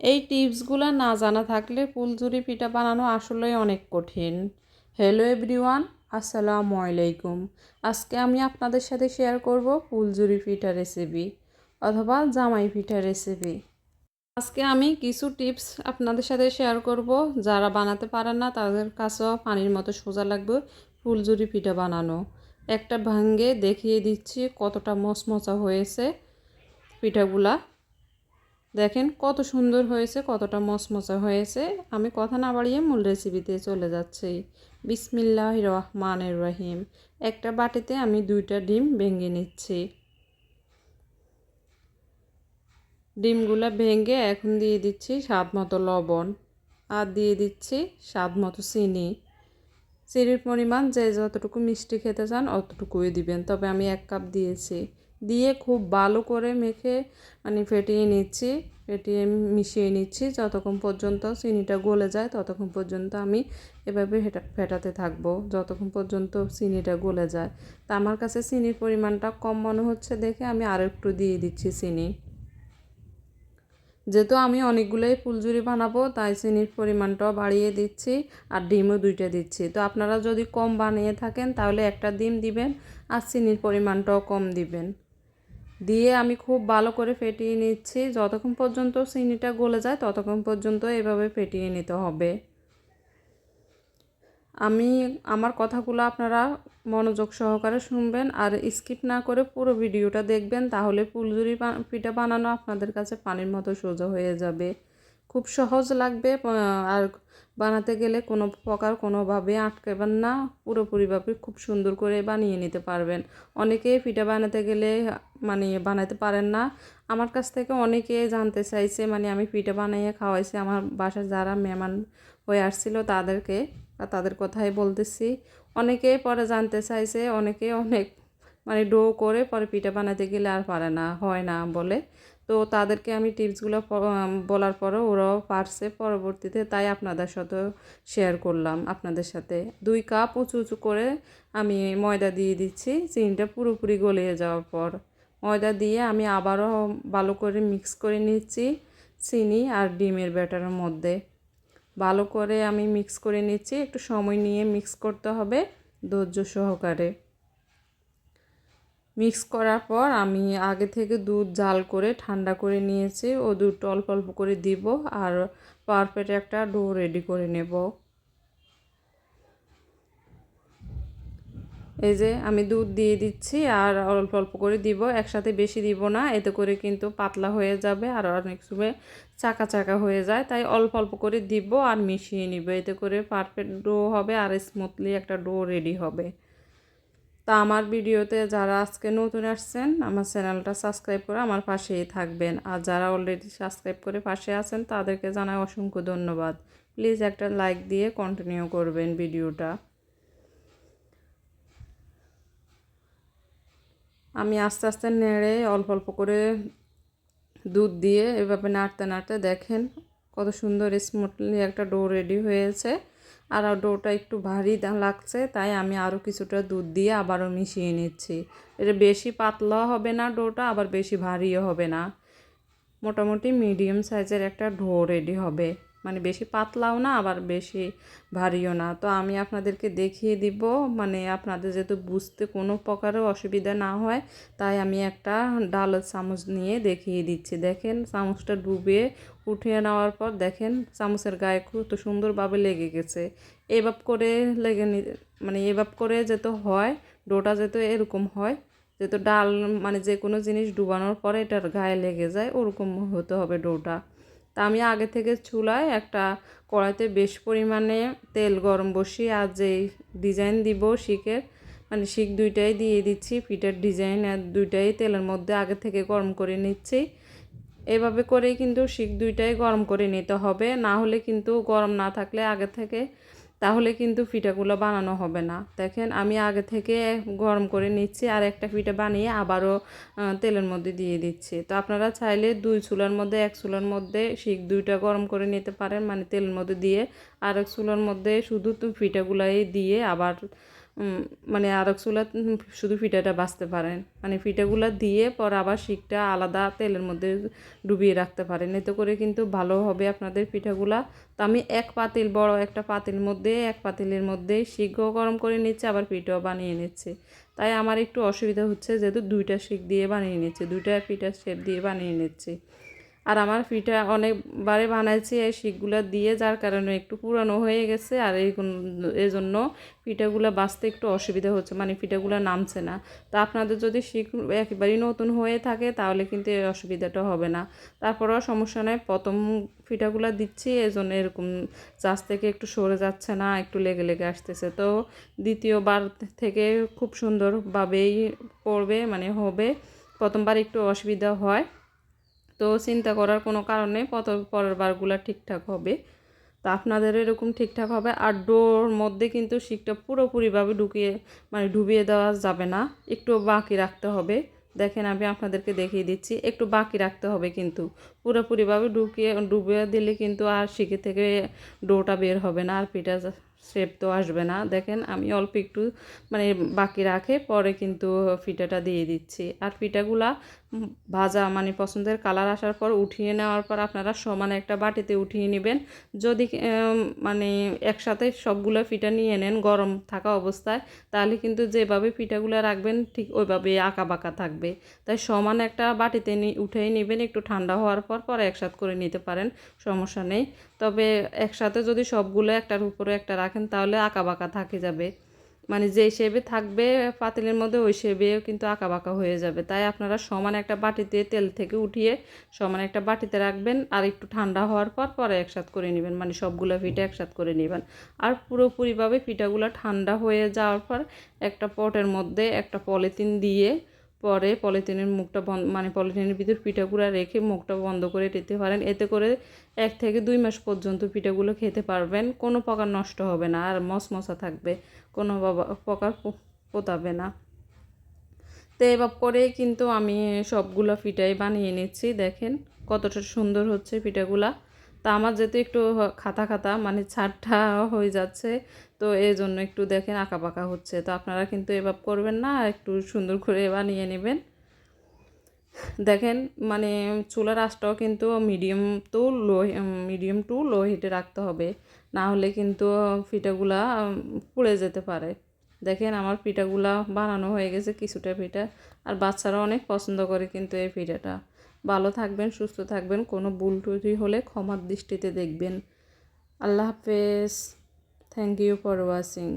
এই টিপসগুলো না জানা থাকলে ফুলঝুরি পিঠা বানানো আসলেই অনেক কঠিন। হ্যালো এভরিওয়ান, আসসালামু আলাইকুম। আজকে আমি আপনাদের সাথে শেয়ার করব ফুলঝুরি পিঠা রেসিপি অথবা জামাই পিঠা রেসিপি। আজকে আমি কিছু টিপস আপনাদের সাথে শেয়ার করব, যারা বানাতে পারেন না তাদের কাছেও পানির মতো সোজা লাগবে ফুলঝুরি পিঠা বানানো। একটা ভাঙ্গে দেখিয়ে দিচ্ছি কতটা মচমচা হয়েছে পিঠাগুলা। দেখেন কত সুন্দর হয়েছে, কতটা মচমচা হয়েছে। আমি কথা না বাড়িয়ে মূল রেসিপিতে চলে যাচ্ছি। বিসমিল্লাহির রহমানির রহিম। একটা বাটিতে আমি 2টা ডিম ভেঙে নিচ্ছি। ডিমগুলা ভেঙে এখন দিয়ে দিচ্ছি স্বাদ মতো লবণ, আর দিয়ে দিচ্ছি স্বাদ মতো চিনি। চিনির পরিমাণ যে যতটুকু মিষ্টি খেতে চান অতটুকুই দিবেন, তবে আমি 1 কাপ দিয়েছি। দিয়ে খুব ভালো করে মেখে ফেটিয়ে নিচ্ছি, ফেটিয়ে মিশিয়ে নিচ্ছি যতক্ষণ পর্যন্ত চিনিটা গলে যায়। ততক্ষণ পর্যন্ত আমি এভাবে ফেটাতে থাকবো যতক্ষণ পর্যন্ত চিনিটা গলে যায়। তা আমার কাছে চিনির পরিমাণটা কম মনে হচ্ছে দেখে আমি আরও একটু দিয়ে দিচ্ছি চিনি। যেহেতু আমি অনেকগুলোই ফুলঝুরি বানাবো তাই চিনির পরিমাণটাও বাড়িয়ে দিচ্ছি, আর ডিমও 2টা দিচ্ছি। তো আপনারা যদি কম বানিয়ে থাকেন তাহলে একটা ডিম দিবেন, আর চিনির পরিমাণটাও কম দিবেন। দিয়ে আমি খুব ভালো করে ফেটিয়ে নিচ্ছি যতক্ষণ পর্যন্ত চিনিটা গলে যায়, ততক্ষণ পর্যন্ত এভাবে ফেটিয়ে নিতে হবে। আমার কথাগুলো আপনারা মনোযোগ সহকারে শুনবেন আর স্কিপ না করে পুরো ভিডিওটা দেখবেন, তাহলে ফুলঝুরি পিঠা বানানো আপনাদের কাছে পানির মতো সোজা হয়ে যাবে। খুব সহজ লাগবে, আর বানাতে গেলে কোনো প্রকার কোনোভাবে আটকাবেন না, পুরোপুরিভাবে খুব সুন্দর করে বানিয়ে নিতে পারবেন। অনেকেই পিঠা বানাতে গেলে বানাতে পারেন না। আমার কাছ থেকে অনেকে জানতে চাইছে, আমি পিঠা বানিয়ে খাওয়াইছি আমার বাসায় যারা মেহমান হয়ে আসছিল তাদেরকে, তাদের কথাই বলতেছি। অনেকেই পরে জানতে চাইছে, অনেকে অনেক ডো করে পরে পিঠা বানাতে গেলে আর পারে না, হয় না বলে। তো তাদেরকে আমি টিপসগুলো বলার পরে ওরাও পারছে পরবর্তীতে, তাই আপনাদের সাথে শেয়ার করলাম আপনাদের সাথে। 2 কাপ উঁচু উঁচু করে আমি ময়দা দিয়ে দিচ্ছি চিনিটা পুরোপুরি গলিয়ে যাওয়ার পর। ময়দা দিয়ে আমি আবারও ভালো করে মিক্স করে নিচ্ছি চিনি আর ডিমের ব্যাটারের মধ্যে। ভালো করে আমি মিক্স করে নিচ্ছি, একটু সময় নিয়ে মিক্স করতে হবে ধৈর্য সহকারে। মিক্স করার পর আমি আগে থেকে দুধ জাল করে ঠান্ডা করে নিয়েছি, ও দুধটা অল্প অল্প করে দিব আর পারফেক্ট একটা ডো রেডি করে নেব। এই যে আমি দুধ দিয়ে দিচ্ছি আর অল্প অল্প করে দিব, একসাথে বেশি দিব না, এতে করে কিন্তু পাতলা হয়ে যাবে আর অনেক সময় চাকা চাকা হয়ে যায়। তাই অল্প অল্প করে দিব আর মিশিয়ে নিব, এতে করে পারফেক্ট ডো হবে আর স্মুথলি একটা ডো রেডি হবে। তা আমার ভিডিওতে যারা আজকে নতুন আসছেন, আমার চ্যানেলটা সাবস্ক্রাইব করে আমার পাশেই থাকবেন, আর যারা অলরেডি সাবস্ক্রাইব করে পাশে আছেন তাদেরকে জানাই অসংখ্য ধন্যবাদ। প্লিজ একটা লাইক দিয়ে কন্টিনিউ করবেন ভিডিওটা। আমি আস্তে আস্তে নেড়ে অল্প অল্প করে দুধ দিয়ে এভাবে নাড়তে নাড়তে দেখেন কত সুন্দর স্মুথলি একটা ডো রেডি হয়েছে। আর ডোটা একটু ভারী লাগছে, তাই আমি আরও কিছুটা দুধ দিয়ে আবারও মিশিয়ে নিচ্ছি। এটা বেশি পাতলা হবে না ডোটা, আবার বেশি ভারীও হবে না, মোটামুটি মিডিয়াম সাইজের একটা ডো রেডি হবে। বেশি পাতলাও না আবার বেশি ভারীও না। তো আমি আপনাদেরকে দেখিয়ে দিব, আপনাদের যেহেতু বুঝতে কোনো প্রকারও অসুবিধা না হয়, তাই আমি একটা ডালের চামচ নিয়ে দেখিয়ে দিচ্ছি। দেখেন চামচটা ডুবিয়ে উঠিয়ে নেওয়ার পর দেখেন চামচের গায়ে খুব সুন্দরভাবে লেগে গেছে। এভাবে করে লেগে এভাবে করে যেতে হয়, ডোটা যেতে এরকম হয়, যেহেতু ডাল যে কোনো জিনিস ডুবানোর পরে এটার গায়ে লেগে যায়, ওরকম হতে হবে ডোটা। তা আমি আগে থেকে চুলায় একটা কড়াইতে বেশ পরিমাণে তেল গরম বসিয়ে আর যেই ডিজাইন দিব শিকের শিক 2টাই দিয়ে দিচ্ছি, পিঠার ডিজাইন আর 2টাই তেলের মধ্যে আগে থেকে গরম করে নিচ্ছি। এভাবে করেই কিন্তু শিক 2টাই গরম করে নিতে হবে, না হলে কিন্তু গরম না থাকলে আগে থেকে, তাহলে কিন্তু পিঠাগুলো বানানো হবে না। দেখেন আমি আগে থেকে গরম করে নিচ্ছি আর একটা পিঠা বানিয়ে আবারও তেলের মধ্যে দিয়ে দিচ্ছি। তো আপনারা চাইলে 2 চুলার মধ্যে 1 চুলার মধ্যে শিক 2টা গরম করে নিতে পারেন, তেলের মধ্যে দিয়ে, আর 1 চুলার মধ্যে শুধু পিঠাগুলাই দিয়ে আবার মানে আরেক চুলা শুধু পিঠাটা ভাজতে পারেন, মানে পিঠাগুলো দিয়ে পর আবার শিকটা আলাদা তেলের মধ্যে ডুবিয়ে রাখতে পারেন, এতে করে কিন্তু ভালো হবে আপনাদের পিঠাগুলা। তো আমি এক পাতিল, বড় একটা পাতিল মধ্যে, এক পাতিলের মধ্যে শিকও গরম করে নিচ্ছি, আবার পিঠাও বানিয়ে নিচ্ছি। তাই আমার একটু অসুবিধা হচ্ছে, যেহেতু দুইটা শিক দিয়ে বানিয়ে নিচ্ছি, দুইটা পিঠার শেপ দিয়ে বানিয়ে নিচ্ছি। আর আমার পিঠা অনেকবারে বানাইছি এই শিকগুলো দিয়ে, যার কারণে একটু পুরানো হয়ে গেছে, আর এই জন্য পিঠাগুলো বাছতে একটু অসুবিধা হচ্ছে, মানে পিঠাগুলো নামছে না। তা আপনাদের যদি শিক একেবারেই নতুন হয়ে থাকে তাহলে কিন্তু এই অসুবিধাটা হবে না। তারপরেও সমস্যা নয়, প্রথম পিঠাগুলো দিচ্ছি এই জন্য এরকম চাষ থেকে একটু সরে যাচ্ছে না, একটু লেগে লেগে আসতেছে। তো দ্বিতীয়বার থেকে খুব সুন্দরভাবেই পড়বে, মানে হবে। প্রথমবার একটু অসুবিধা হয়, তো চিন্তা করার কোনো কারণ নেই, পরের বারগুলো ঠিকঠাক হবে। তো আপনাদেরও এরকম ঠিকঠাক হবে। আর ডোর মধ্যে কিন্তু শিকটা পুরোপুরিভাবে মানে ডুবিয়ে দেওয়া যাবে না, একটু বাকি রাখতে হবে। দেখেন আমি আপনাদেরকে দেখিয়ে দিচ্ছি, একটু বাকি রাখতে হবে, কিন্তু পুরোপুরিভাবে ডুবিয়ে দিলে কিন্তু আর শিকে থেকে ডোটা বের হবে না, আর পিঠা শেপ তো আসবে না। দেখেন আমি অল্প একটু মানে বাকি রাখে পরে কিন্তু পিঠাটা দিয়ে দিচ্ছি। আর পিঠাগুলা ভাজা মানে পছন্দের কালার আসার পর উঠিয়ে নেওয়ার পর আপনারা সমান একটা বাটিতে উঠিয়ে নেবেন। যদি মানে একসাথে সবগুলো পিঠা নিয়ে নেন গরম থাকা অবস্থায়, তাহলে কিন্তু যেভাবে পিঠাগুলো রাখবেন ঠিক ওইভাবে আঁকা বাঁকা থাকবে। তাই সমান একটা বাটিতে উঠেই নেবেন, একটু ঠান্ডা হওয়ার পর পরে একসাথে করে নিতে পারেন, সমস্যা নেই। তবে একসাথে যদি সবগুলো একটার উপরে একটা রাখেন তাহলে আঁকা বাঁকা থাকে যাবে, মানে যেই শেপে থাকবে পাতিলের মধ্যে ওই শেপেও কিন্তু আঁকা বাঁকা হয়ে যাবে। তাই আপনারা সমান একটা বাটিতে তেল থেকে উঠিয়ে সমান একটা বাটিতে রাখবেন, আর একটু ঠান্ডা হওয়ার পর পরে একসাথে করে নেবেন, মানে সবগুলো পিঠা একসাথে করে নেবেন। আর পুরোপুরিভাবে পিঠাগুলো ঠান্ডা হয়ে যাওয়ার পর একটা পটের মধ্যে একটা পলিথিন দিয়ে পরে পলিথিনের মুখটা বন্ধ, মানে পলিথিনের ভিতর পিঠাগুলো রেখে মুখটা বন্ধ করে দিতে পারেন। এতে করে 1 থেকে 2 মাস পর্যন্ত পিঠাগুলো খেতে পারবেন, কোনো প্রকার নষ্ট হবে না, আর মশমশা থাকবে, কোনো প্রকার পোতাবে না। তো এবার করে কিন্তু আমি সবগুলো পিঠাই বানিয়ে নিচ্ছি, দেখেন কতটা সুন্দর হচ্ছে পিঠাগুলা। তা আমার যেহেতু একটু খাতা খাতা মানে ছাড়টা হয়ে যাচ্ছে, তো এই জন্য একটু দেখেন আঁকা বাঁকা হচ্ছে। তো আপনারা কিন্তু এবার করবেন না, একটু সুন্দর করে বানিয়ে নেবেন। দেখেন মানে চুলার আঁচটাও কিন্তু মিডিয়াম টু লো হিটে রাখতে হবে, না হলে কিন্তু পিঠাগুলা পুড়ে যেতে পারে। দেখেন আমার পিঠাগুলা বানানো হয়ে গেছে কিছুটা পিঠা, আর বাচ্চারা অনেক পছন্দ করে কিন্তু এই পিঠাটা। ভালো থাকবেন, সুস্থ থাকবেন, কোনো ভুল ত্রুটি হলে ক্ষমার দৃষ্টিতে দেখবেন। আল্লাহ হাফেজ। Thank you for watching.